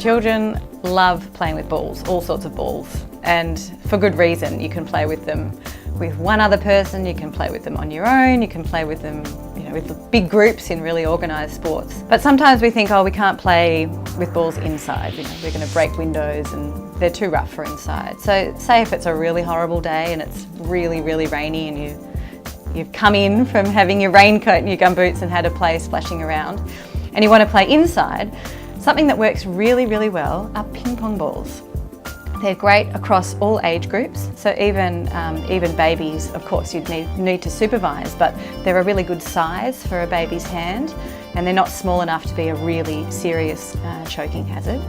Children love playing with balls, all sorts of balls, and for good reason. You can play with them with one other person, you can play with them on your own, you can play with them with big groups in really organised sports. But sometimes we think, oh, we can't play with balls inside, we're going to break windows and they're too rough for inside. So say if it's a really horrible day and it's really, really rainy and you've come in from having your raincoat and your gumboots and had to play splashing around and you want to play inside, something that works really, really well are ping pong balls. They're great across all age groups, so even babies, of course, you'd need to supervise, but they're a really good size for a baby's hand, and they're not small enough to be a really serious choking hazard.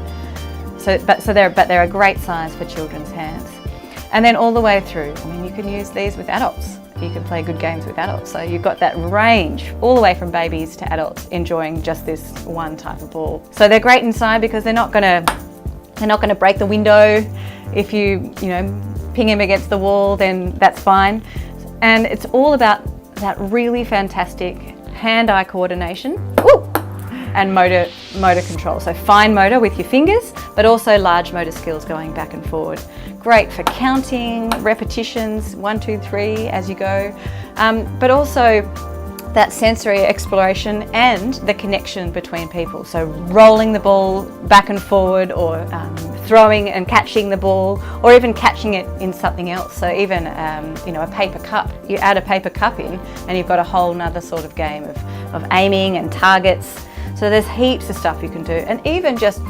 But they're a great size for children's hands. And then all the way through, you can use these with adults. You can play good games with adults, so you've got that range all the way from babies to adults enjoying just this one type of ball. So they're great inside because they're not going to break the window. If you ping him against the wall, then that's fine. And it's all about that really fantastic hand-eye coordination and motor control. So fine motor with your fingers, but also large motor skills going back and forward. Great for counting, repetitions, 1, 2, 3 as you go, but also that sensory exploration and the connection between people. So rolling the ball back and forward, or throwing and catching the ball, or even catching it in something else. So even a paper cup, you add a paper cup in and you've got a whole nother sort of game of aiming and targets. So there's heaps of stuff you can do, and even just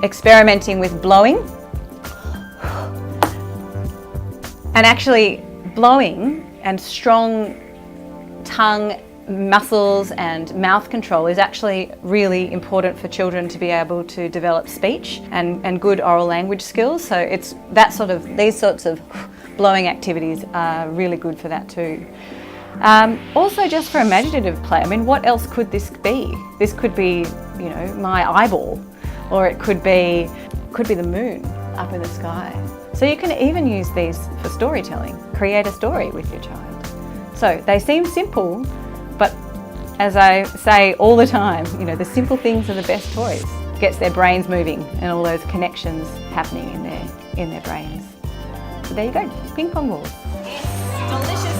experimenting with blowing and actually blowing, and strong tongue muscles and mouth control is actually really important for children to be able to develop speech and good oral language skills. So these sorts of blowing activities are really good for that too. Also, just for imaginative play, what else could this be? This could be, my eyeball, or it could be the moon up in the sky. So you can even use these for storytelling. Create a story with your child. So they seem simple, but as I say all the time, the simple things are the best toys. Gets their brains moving and all those connections happening in their brains. So there you go, ping pong balls. It's delicious.